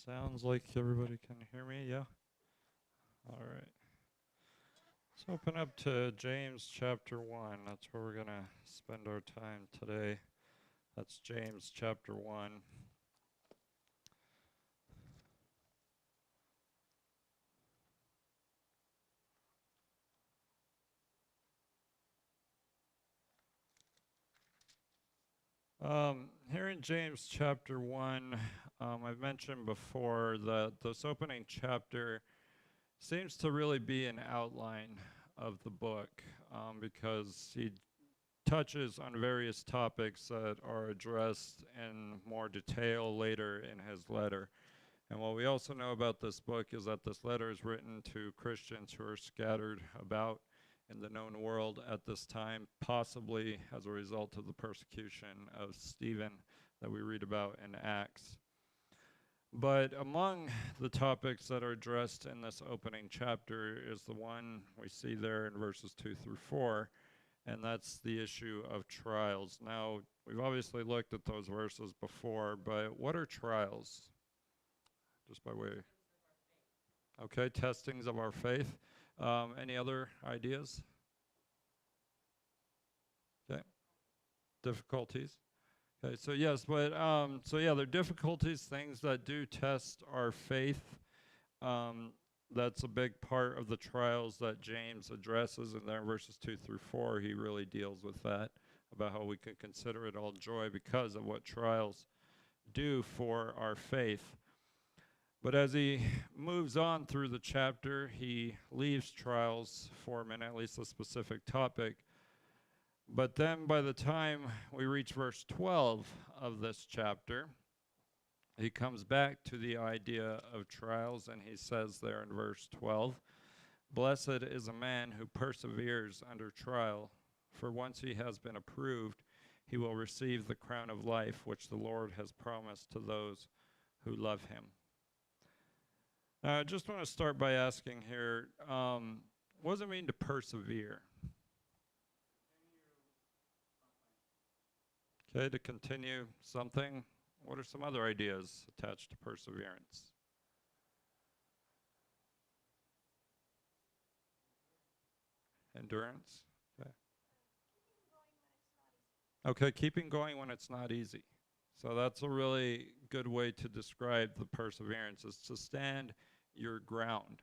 Sounds like everybody can hear me, yeah? All right. Let's open up to James chapter 1. That's where we're going to spend our time today. That's James chapter 1. Here in James chapter 1, I've mentioned before that this opening chapter seems to really be an outline of the book because he touches on various topics that are addressed in more detail later in his letter. And what we also know about this book is that this letter is written to Christians who are scattered about in the known world at this time, possibly as a result of the persecution of Stephen that we read about in Acts. But among the topics that are addressed in this opening chapter is the one we see there in verses 2 through 4, and that's the issue of trials. Now, we've obviously looked at those verses before, but what are trials? Just by way. Okay, testings of our faith. Any other ideas? Okay, difficulties. Okay, so yes, but they're difficulties, things that do test our faith. That's a big part of the trials that James addresses, and there in verses 2 through 4, he really deals with that, about how we can consider it all joy because of what trials do for our faith. But as he moves on through the chapter, he leaves trials for a minute, at least a specific topic. But then by the time we reach verse 12 of this chapter, he comes back to the idea of trials, and he says there in verse 12, "Blessed is a man who perseveres under trial, for once he has been approved, he will receive the crown of life which the Lord has promised to those who love him." Now, I just want to start by asking here, what does it mean to persevere? Okay, to continue something. What are some other ideas attached to perseverance? Endurance. Okay. Okay, keeping going when it's not easy. So that's a really good way to describe the perseverance, is to stand your ground.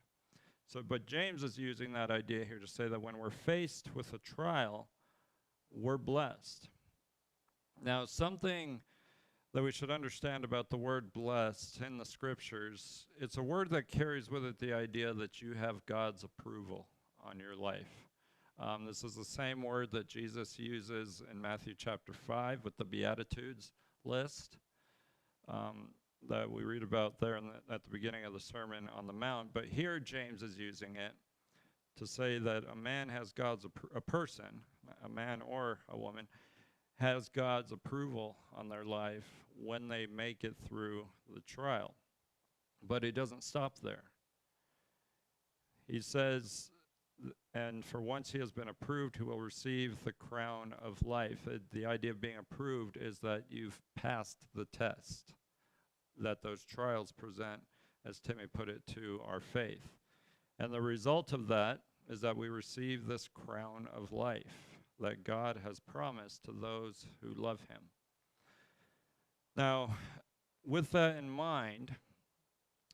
So, but James is using that idea here to say that when we're faced with a trial, we're blessed. Now, something that we should understand about the word blessed in the scriptures, it's a word that carries with it the idea that you have God's approval on your life. This is the same word that Jesus uses in Matthew chapter 5 with the Beatitudes list that we read about there at the beginning of the Sermon on the Mount. But here James is using it to say that a man has a person, a man or a woman, has God's approval on their life when they make it through the trial. But he doesn't stop there. He says, and for once he has been approved, he will receive the crown of life. The idea of being approved is that you've passed the test that those trials present, as Timmy put it, to our faith. And the result of that is that we receive this crown of life that God has promised to those who love him. Now, with that in mind,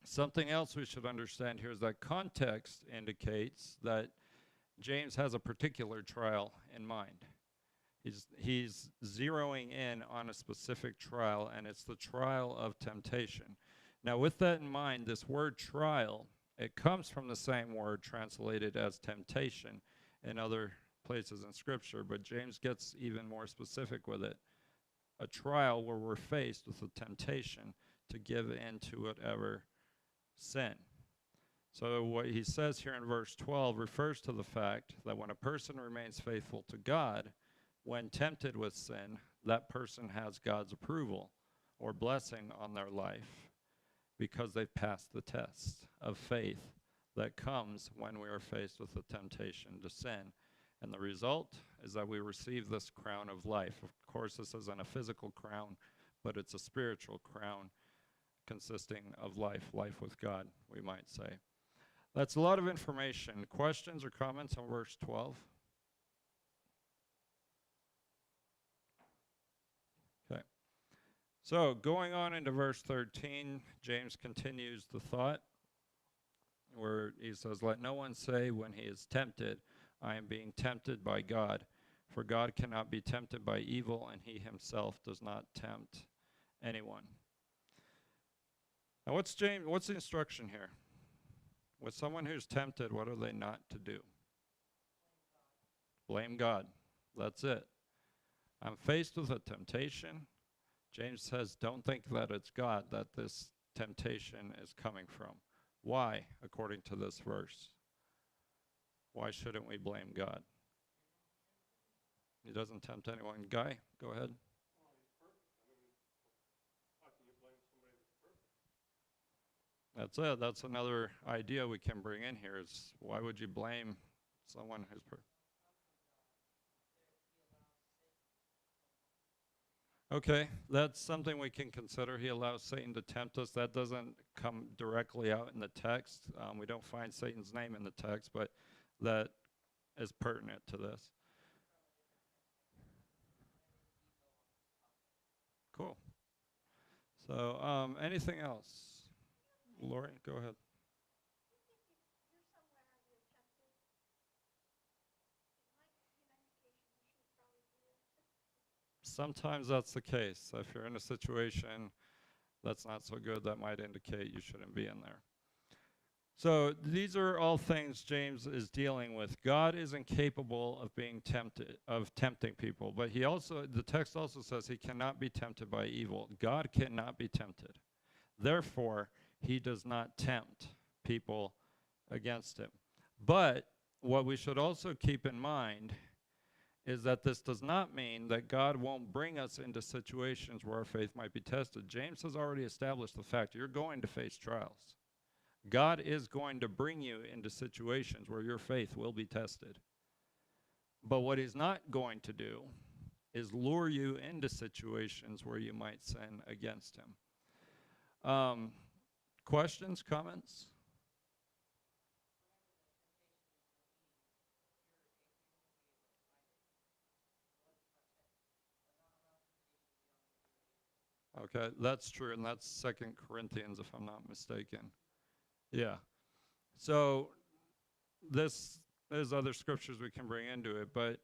something else we should understand here is that context indicates that James has a particular trial in mind. He's zeroing in on a specific trial, and it's the trial of temptation. Now, with that in mind, this word trial, it comes from the same word translated as temptation in other places in Scripture, but James gets even more specific with it. A trial where we're faced with a temptation to give in to whatever sin. So what he says here in verse 12 refers to the fact that when a person remains faithful to God, when tempted with sin, that person has God's approval or blessing on their life because they've passed the test of faith that comes when we are faced with the temptation to sin. And the result is that we receive this crown of life. Of course, this isn't a physical crown, but it's a spiritual crown consisting of life with God, we might say. That's a lot of information. Questions or comments on verse 12? Okay. So going on into verse 13, James continues the thought where he says, "Let no one say when he is tempted, I am being tempted by God. For God cannot be tempted by evil, and he himself does not tempt anyone." Now what's the instruction here? With someone who's tempted, what are they not to do? Blame God. That's it. I'm faced with a temptation. James says, don't think that it's God that this temptation is coming from. Why, according to this verse? Why shouldn't we blame God? He doesn't tempt anyone. Guy, go ahead. That's it. That's another idea we can bring in here is why would you blame someone who's perfect? Okay, that's something we can consider. He allows Satan to tempt us. That doesn't come directly out in the text. We don't find Satan's name in the text, but that is pertinent to this. Cool. So anything else? Lori, go ahead. Sometimes that's the case. If you're in a situation that's not so good, that might indicate you shouldn't be in there. So these are all things James is dealing with. God is incapable of being tempted, of tempting people, but the text also says he cannot be tempted by evil. God cannot be tempted. Therefore, he does not tempt people against him. But what we should also keep in mind is that this does not mean that God won't bring us into situations where our faith might be tested. James has already established the fact you're going to face trials. God is going to bring you into situations where your faith will be tested. But what he's not going to do is lure you into situations where you might sin against him. Questions, comments? Okay, that's true, and that's 2 Corinthians, if I'm not mistaken. Yeah. So there's other scriptures we can bring into it, but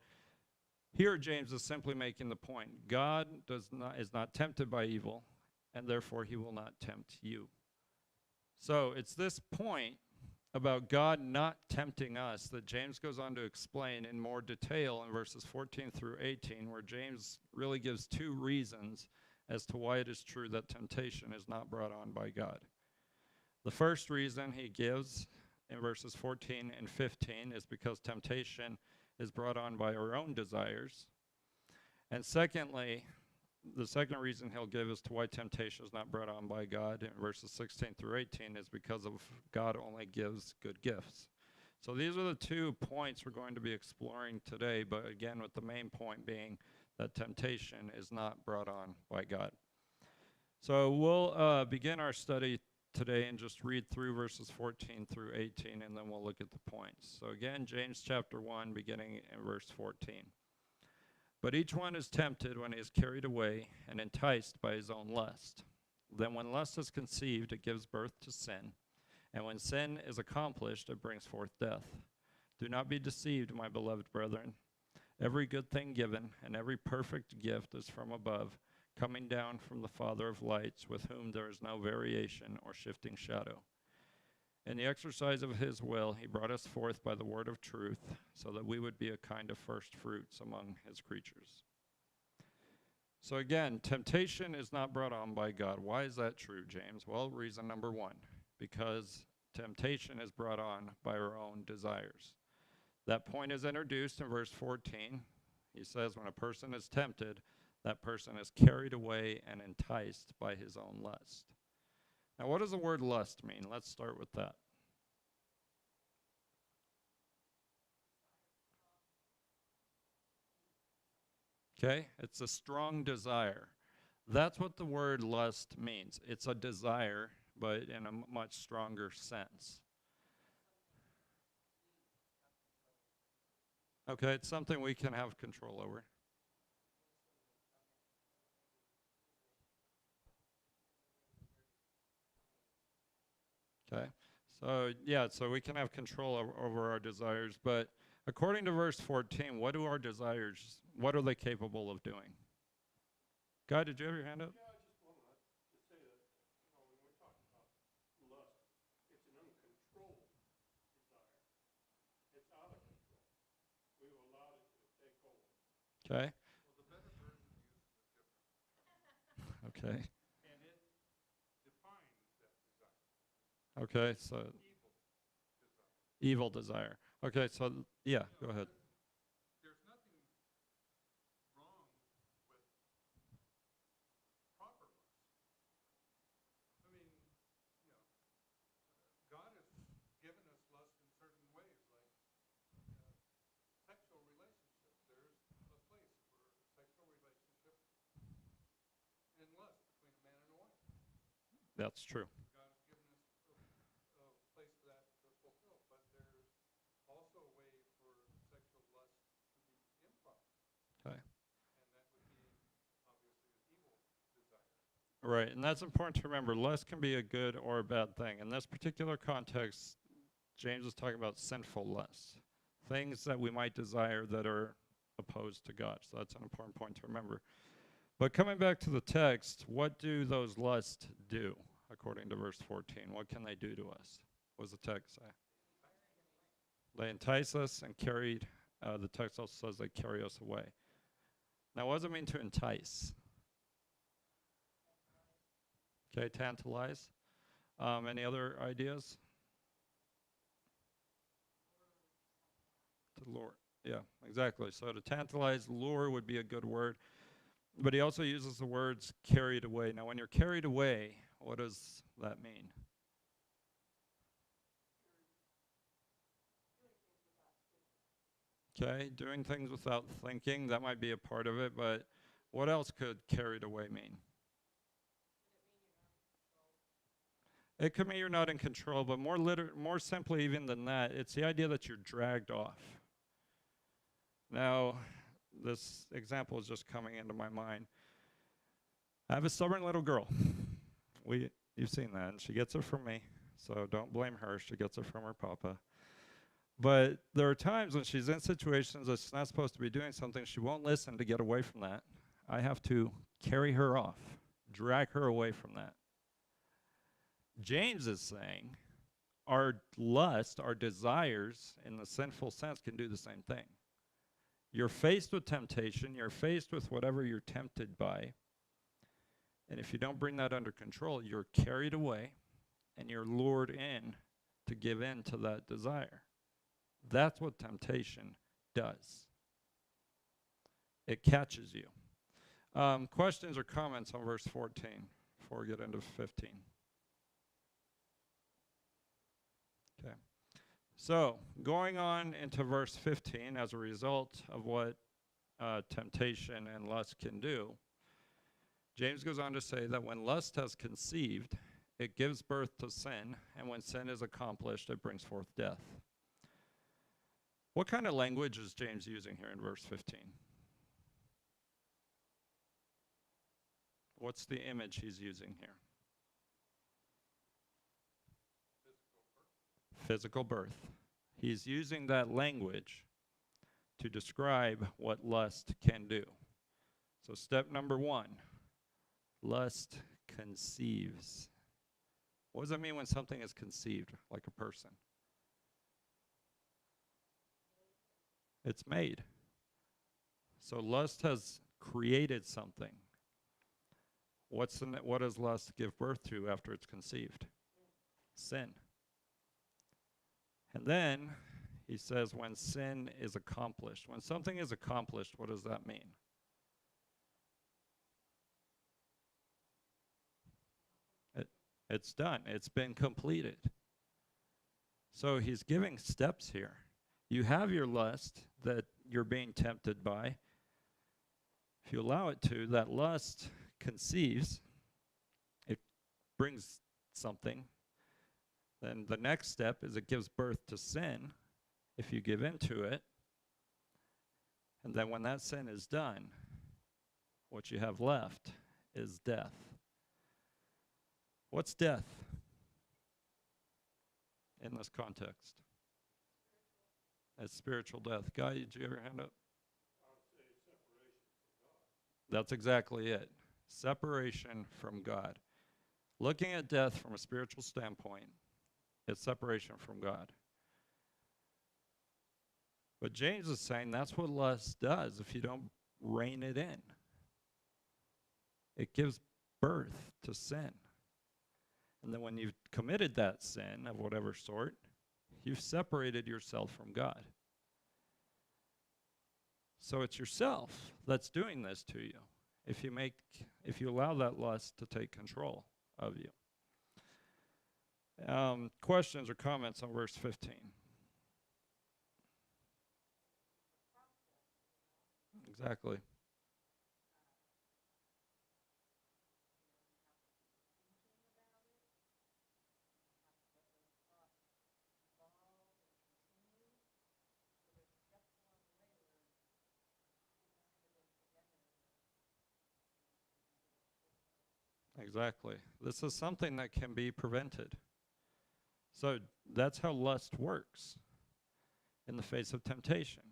here James is simply making the point. God is not tempted by evil, and therefore he will not tempt you. So it's this point about God not tempting us that James goes on to explain in more detail in verses 14 through 18, where James really gives two reasons as to why it is true that temptation is not brought on by God. The first reason he gives in verses 14 and 15 is because temptation is brought on by our own desires. And secondly, the second reason he'll give as to why temptation is not brought on by God in verses 16 through 18 is because of God only gives good gifts. So these are the 2 points we're going to be exploring today, but again with the main point being that temptation is not brought on by God. So we'll begin our study today and just read through verses 14 through 18, and then we'll look at the points. So again, James chapter 1, beginning in verse 14. But each one is tempted when he is carried away and enticed by his own lust. Then when lust is conceived, it gives birth to sin. And when sin is accomplished, it brings forth death. Do not be deceived, my beloved brethren. Every good thing given and every perfect gift is from above, coming down from the Father of lights, with whom there is no variation or shifting shadow. In the exercise of his will, he brought us forth by the word of truth, so that we would be a kind of first fruits among his creatures. So again, temptation is not brought on by God. Why is that true, James? Well, reason number 1, because temptation is brought on by our own desires. That point is introduced in verse 14. He says when a person is tempted, that person is carried away and enticed by his own lust. Now, what does the word lust mean? Let's start with that. Okay, it's a strong desire. That's what the word lust means. It's a desire, but in a much stronger sense. Okay, it's something we can have control over. Okay, so yeah, so we can have control over our desires, but according to verse 14, what do our desires, what are they capable of doing? Guy, did you have your hand up? Okay. Okay. Okay, so evil desire. Okay, so yeah, go ahead. That's true. Okay. Right, and that's important to remember. Lust can be a good or a bad thing. In this particular context, James is talking about sinful lusts, things that we might desire that are opposed to God. So that's an important point to remember. But coming back to the text, what do those lusts do, according to verse 14? What can they do to us? What does the text say? They entice us and carried, the text also says they carry us away. Now, what does it mean to entice? Okay, tantalize. Any other ideas? To lure. Yeah, exactly. So to tantalize, lure would be a good word. But he also uses the words carried away. Now, when you're carried away, what does that mean? Okay, doing things without thinking, that might be a part of it, but what else could carried away mean? It could mean you're not in control, but more simply even than that, it's the idea that you're dragged off. Now, this example is just coming into my mind. I have a stubborn little girl. You've seen that, and she gets it from me, so don't blame her. She gets it from her papa. But there are times when she's in situations that she's not supposed to be doing something, she won't listen to get away from that. I have to carry her off, drag her away from that. James is saying our lust, our desires in the sinful sense can do the same thing. You're faced with temptation, you're faced with whatever you're tempted by, and if you don't bring that under control, you're carried away and you're lured in to give in to that desire. That's what temptation does. It catches you. Questions or comments on verse 14 before we get into 15? Okay. So, going on into verse 15, as a result of what temptation and lust can do, James goes on to say that when lust has conceived, it gives birth to sin, and when sin is accomplished, it brings forth death. What kind of language is James using here in verse 15? What's the image he's using here? Physical birth. He's using that language to describe what lust can do. So step number one, lust conceives. What does it mean when something is conceived, like a person? It's made. So lust has created something. What does lust give birth to after it's conceived? Sin. And then he says when sin is accomplished. When something is accomplished, what does that mean? It's done. It's been completed. So he's giving steps here. You have your lust that you're being tempted by. If you allow it to, that lust conceives, it brings something. Then the next step is it gives birth to sin if you give in to it. And then when that sin is done, what you have left is death. What's death in this context? It's spiritual death. Guy, did you ever hand up? I would say separation from God. That's exactly it. Separation from God. Looking at death from a spiritual standpoint, it's separation from God. But James is saying that's what lust does if you don't rein it in. It gives birth to sin. And then when you've committed that sin of whatever sort, you've separated yourself from God. So it's yourself that's doing this to you if you allow that lust to take control of you. Questions or comments on verse 15? Exactly. Exactly. This is something that can be prevented. So that's how lust works in the face of temptation.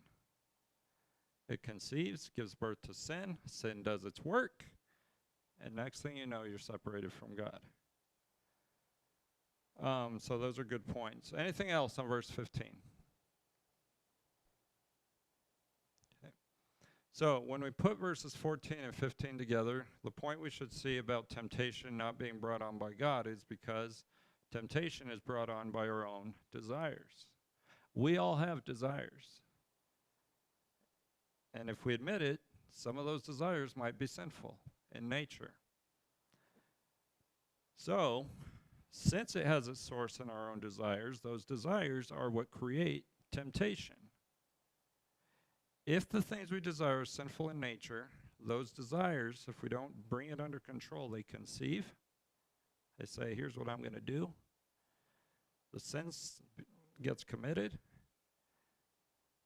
It conceives, gives birth to sin, sin does its work, and next thing you know, you're separated from God. So those are good points. Anything else on verse 15? Okay. So when we put verses 14 and 15 together, the point we should see about temptation not being brought on by God is because temptation is brought on by our own desires. We all have desires. And if we admit it, some of those desires might be sinful in nature. So, since it has its source in our own desires, those desires are what create temptation. If the things we desire are sinful in nature, those desires, if we don't bring it under control, they conceive. They say, here's what I'm going to do. The sin gets committed.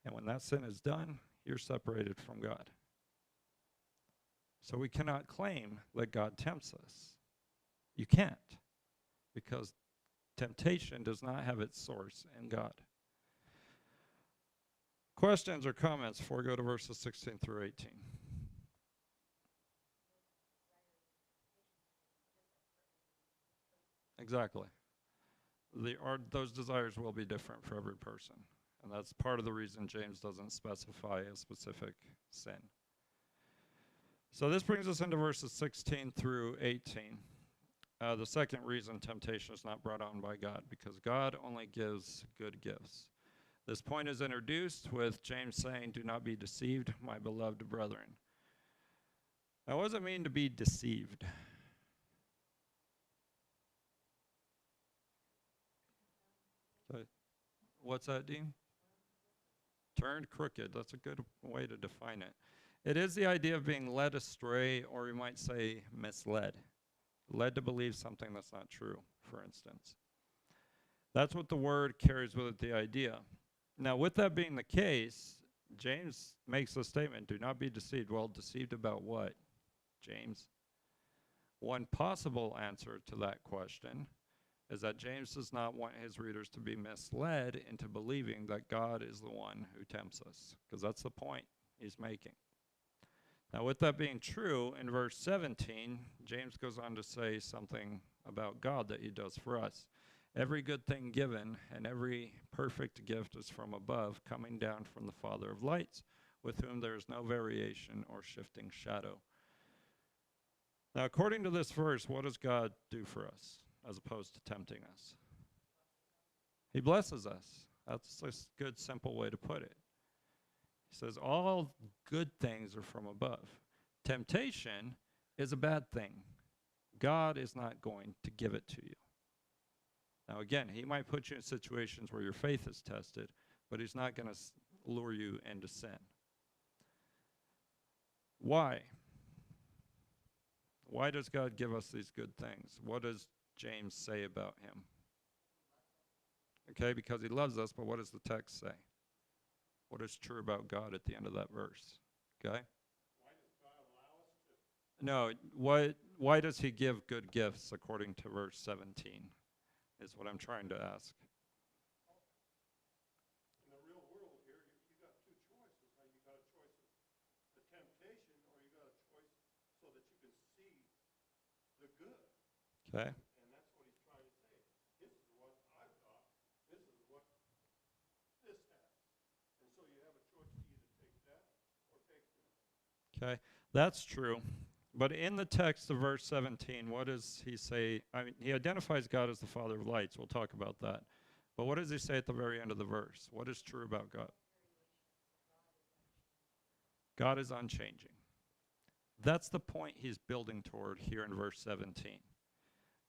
And when that sin is done, you're separated from God. So we cannot claim that God tempts us. You can't, because temptation does not have its source in God. Questions or comments before we go to verses 16 through 18? Exactly. Those desires will be different for every person. And that's part of the reason James doesn't specify a specific sin. So this brings us into verses 16 through 18. The second reason temptation is not brought on by God, because God only gives good gifts. This point is introduced with James saying, do not be deceived, my beloved brethren. Now, what does it mean to be deceived? What's that, Dean? Turned crooked. That's a good way to define it. It is the idea of being led astray, or we might say misled. Led to believe something that's not true, for instance. That's what the word carries with it, the idea. Now, with that being the case, James makes a statement, do not be deceived. Well, deceived about what, James? One possible answer to that question is that James does not want his readers to be misled into believing that God is the one who tempts us, because that's the point he's making. Now, with that being true, in verse 17, James goes on to say something about God that he does for us. Every good thing given and every perfect gift is from above, coming down from the Father of lights, with whom there is no variation or shifting shadow. Now, according to this verse, what does God do for us as opposed to tempting us? He blesses us. That's a good, simple way to put it. He says all good things are from above. Temptation is a bad thing. God is not going to give it to you. Now again, he might put you in situations where your faith is tested, but he's not going to lure you into sin. Why? Why does God give us these good things? What does James say about him? Okay, because he loves us, but what does the text say? What is true about God at the end of that verse? Okay? Why does God allow us to? No, why does he give good gifts according to verse 17? Is what I'm trying to ask. In the real world here, you got two choices. Now you got a choice of the temptation, or you got a choice so that you can see the good. Okay? And that's what he's trying to say. This is what I've got. This is what this has. And so you have a choice to either take that or take this. Okay? That's true. But in the text of verse 17, what does he say? I mean, he identifies God as the Father of lights. We'll talk about that. But what does he say at the very end of the verse? What is true about God? God is unchanging. That's the point he's building toward here in verse 17.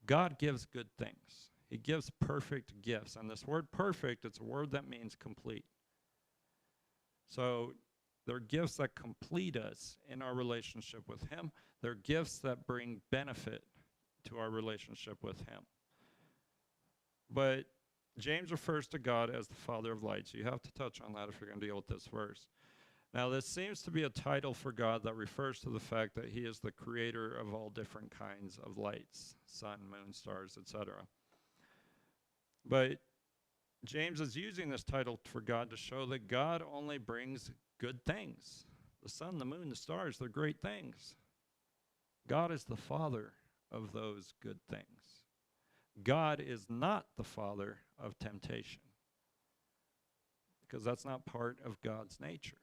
God gives good things. He gives perfect gifts. And this word perfect, it's a word that means complete. So they're gifts that complete us in our relationship with him. They're gifts that bring benefit to our relationship with him. But James refers to God as the Father of lights. You have to touch on that if you're going to deal with this verse. Now, this seems to be a title for God that refers to the fact that he is the creator of all different kinds of lights, sun, moon, stars, etc. But James is using this title for God to show that God only brings good things. The sun, the moon, the stars, they're great things. God is the Father of those good things. God is not the father of temptation, because that's not part of God's nature.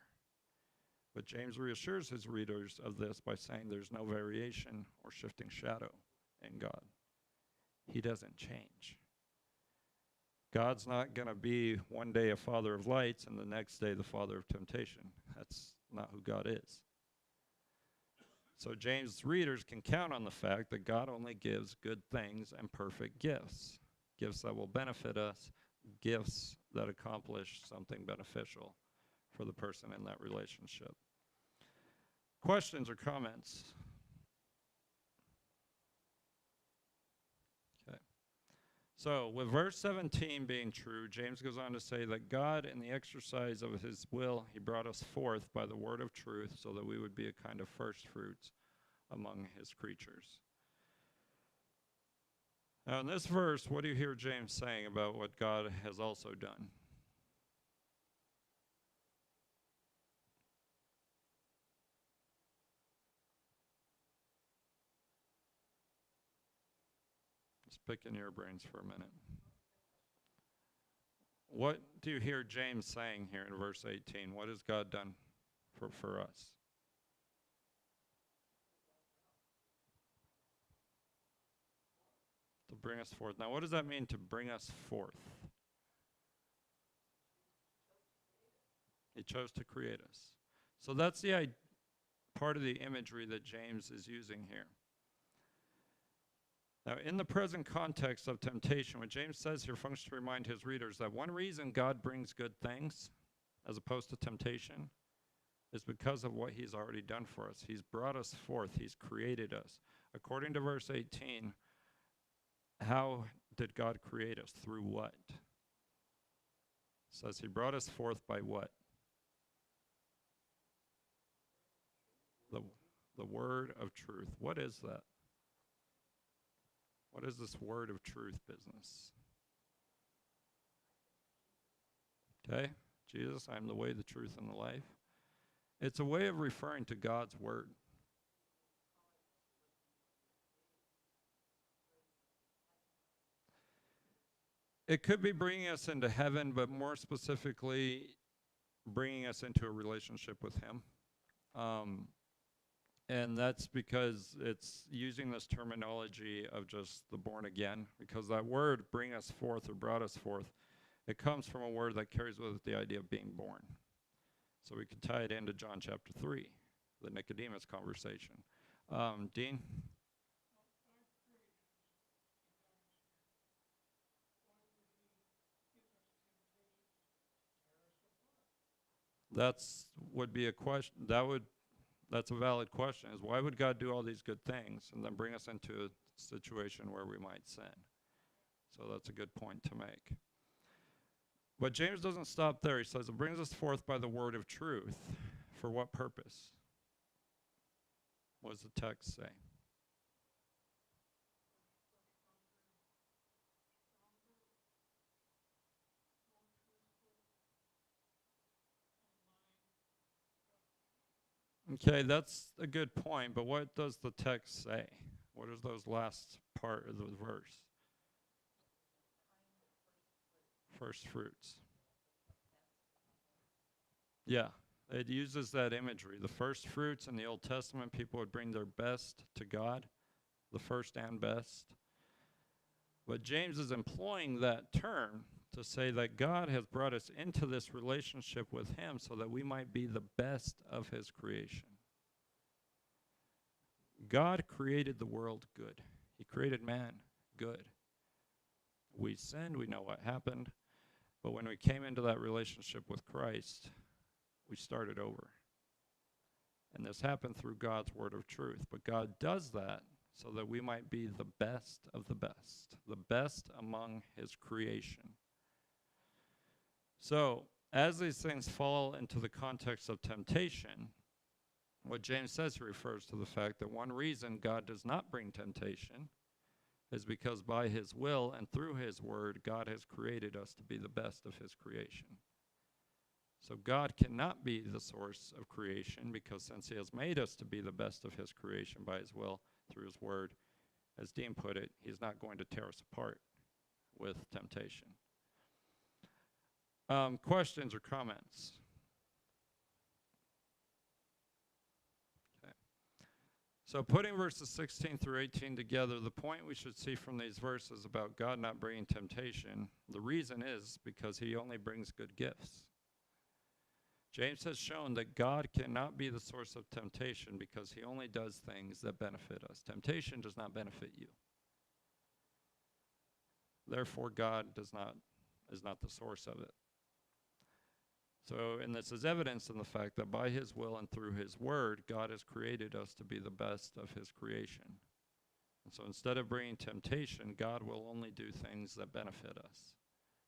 But James reassures his readers of this by saying there's no variation or shifting shadow in God. He doesn't change. God's not going to be one day a father of lights and the next day the father of temptation. That's not who God is. So James' readers can count on the fact that God only gives good things and perfect gifts. Gifts that will benefit us, gifts that accomplish something beneficial for the person in that relationship. Questions or comments? Okay. So with verse 17 being true, James goes on to say that God, in the exercise of his will, he brought us forth by the word of truth so that we would be a kind of first fruits among his creatures. Now in this verse, what do you hear James saying about what God has also done? Just picking your brains for a minute. What do you hear James saying here in verse 18? What has God done for us? To bring us forth. Now, what does that mean to bring us forth? He chose to create us. So that's the part of the imagery that James is using here. Now, in the present context of temptation, what James says here functions to remind his readers that one reason God brings good things, as opposed to temptation, is because of what he's already done for us. He's brought us forth. He's created us. According to verse 18, how did God create us? Through what? It says he brought us forth by what? The word of truth. What is that? What is this word of truth business? Okay? Jesus, I am the way, the truth, and the life. It's a way of referring to God's word. It could be bringing us into heaven, but more specifically, bringing us into a relationship with him. And that's because it's using this terminology of just the born again, because that word, bring us forth or brought us forth, it comes from a word that carries with it the idea of being born. So we could tie it into John chapter 3, the Nicodemus conversation. Dean? That's would be a question. that's a valid question, is why would God do all these good things and then bring us into a situation where we might sin? So that's a good point to make. But James doesn't stop there. He says, it brings us forth by the word of truth. For what purpose? What does the text say? Okay, that's a good point, but what does the text say? What is those last part of the verse? First fruits. Yeah, it uses that imagery. The first fruits in the Old Testament, people would bring their best to God, the first and best. But James is employing that term to say that God has brought us into this relationship with him so that we might be the best of his creation. God created the world good. He created man good. We sinned, we know what happened, but when we came into that relationship with Christ, we started over. And this happened through God's word of truth. But God does that so that we might be the best of the best among his creation. So, as these things fall into the context of temptation, what James says refers to the fact that one reason God does not bring temptation is because by his will and through his word, God has created us to be the best of his creation. So God cannot be the source of creation because since he has made us to be the best of his creation by his will through his word, as Dean put it, he's not going to tear us apart with temptation. Questions or comments? Okay. So putting verses 16 through 18 together, the point we should see from these verses about God not bringing temptation, the reason is because he only brings good gifts. James has shown that God cannot be the source of temptation because he only does things that benefit us. Temptation does not benefit you. Therefore, God is not the source of it. So, and this is evidenced in the fact that by his will and through his word, God has created us to be the best of his creation. And so instead of bringing temptation, God will only do things that benefit us.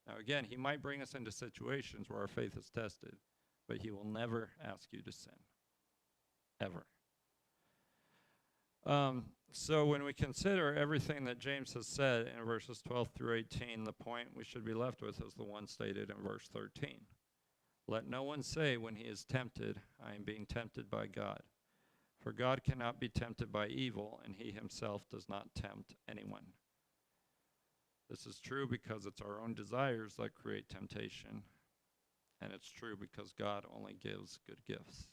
Now again, he might bring us into situations where our faith is tested, but he will never ask you to sin. Ever. So when we consider everything that James has said in verses 12 through 18, the point we should be left with is the one stated in verse 13. Let no one say when he is tempted, I am being tempted by God. For God cannot be tempted by evil, and he himself does not tempt anyone. This is true because it's our own desires that create temptation, and it's true because God only gives good gifts.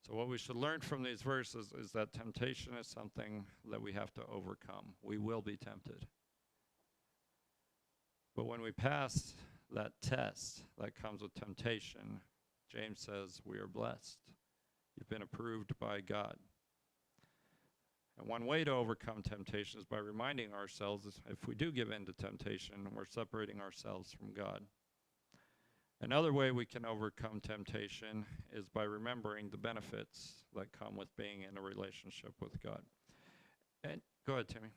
So what we should learn from these verses is that temptation is something that we have to overcome. We will be tempted. But when we pass that test that comes with temptation, James says we are blessed. You've been approved by God. And one way to overcome temptation is by reminding ourselves if we do give in to temptation, we're separating ourselves from God. Another way we can overcome temptation is by remembering the benefits that come with being in a relationship with God. And go ahead, Timmy.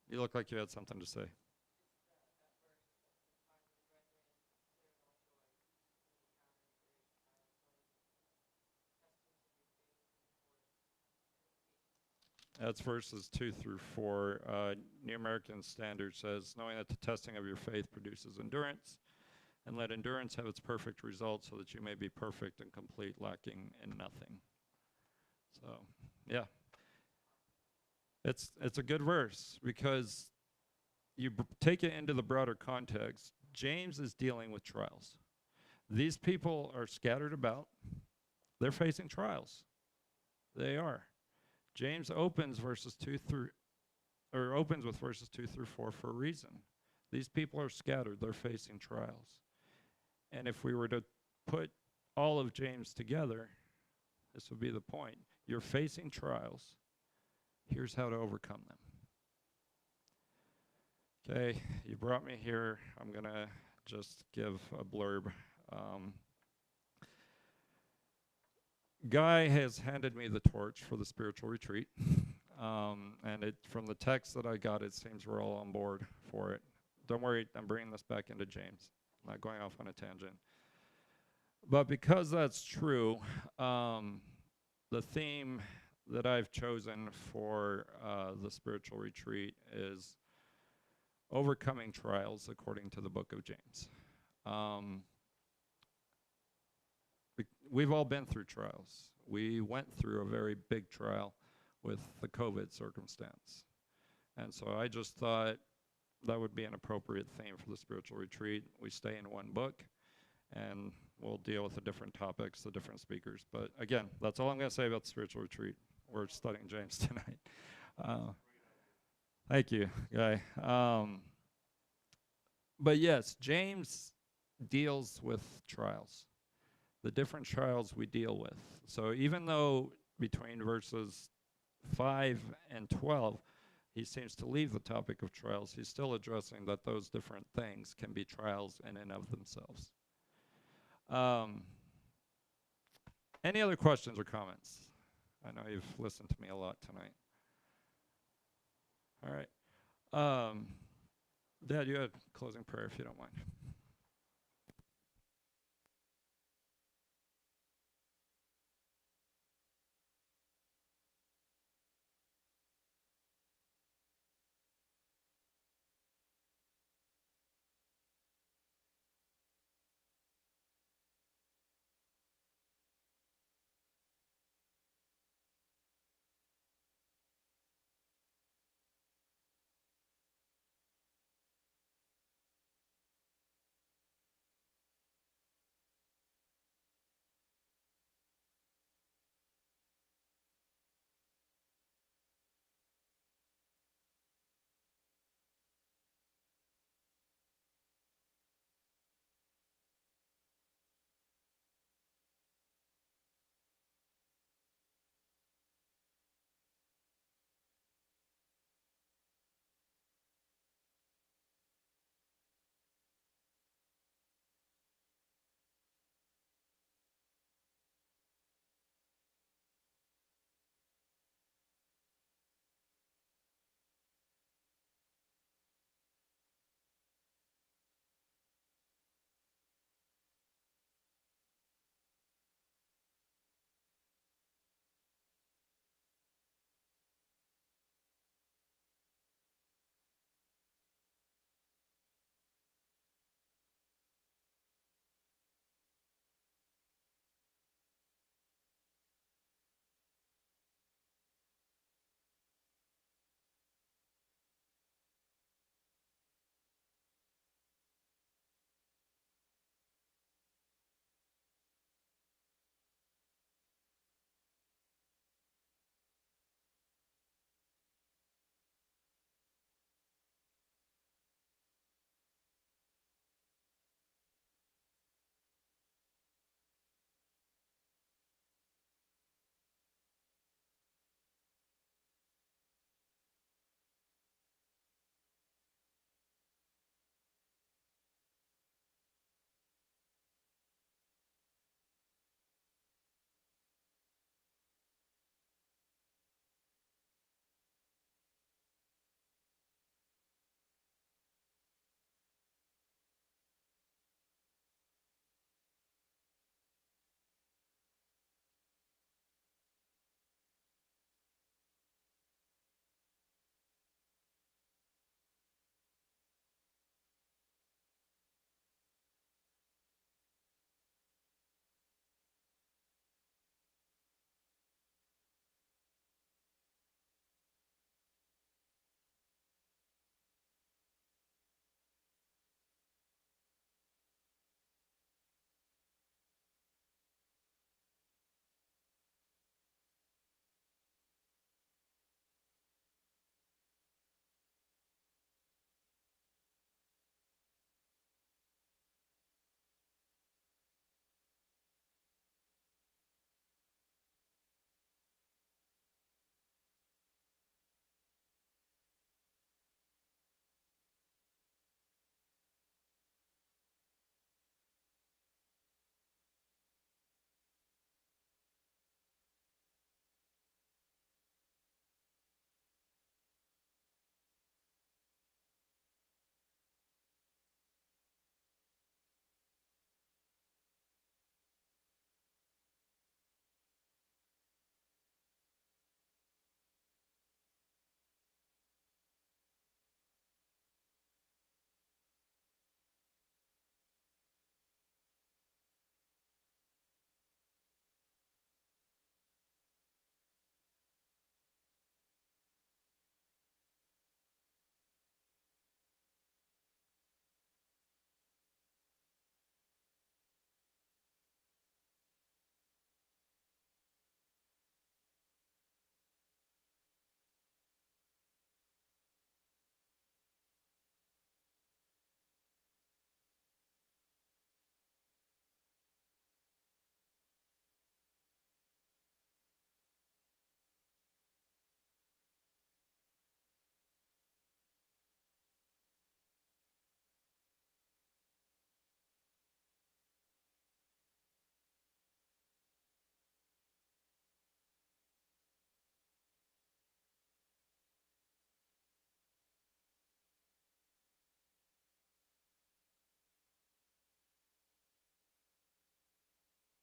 You look like you had something to say. That's verses 2 through 4. New American Standard says, knowing that the testing of your faith produces endurance, and let endurance have its perfect result so that you may be perfect and complete, lacking in nothing. So, yeah. It's a good verse because you take it into the broader context. James is dealing with trials. These people are scattered about. They're facing trials. They are. James opens with verses 2 through 4 for a reason. These people are scattered. They're facing trials. And if we were to put all of James together, this would be the point. You're facing trials. Here's how to overcome them. Okay, you brought me here. I'm going to just give a blurb. Guy has handed me the torch for the spiritual retreat. And from the text that I got, it seems we're all on board for it. Don't worry, I'm bringing this back into James. I'm not going off on a tangent. But because that's true, the theme that I've chosen for the spiritual retreat is overcoming trials according to the book of James. We've all been through trials. We went through a very big trial with the COVID circumstance. And so I just thought that would be an appropriate theme for the spiritual retreat. We stay in one book, and we'll deal with the different topics, the different speakers. But again, that's all I'm going to say about the spiritual retreat. We're studying James tonight. Thank you, Guy. But yes, James deals with trials, the different trials we deal with. So even though between verses 5 and 12, he seems to leave the topic of trials, he's still addressing that those different things can be trials in and of themselves. Any other questions or comments? I know you've listened to me a lot tonight. All right. Dad, you had closing prayer if you don't mind.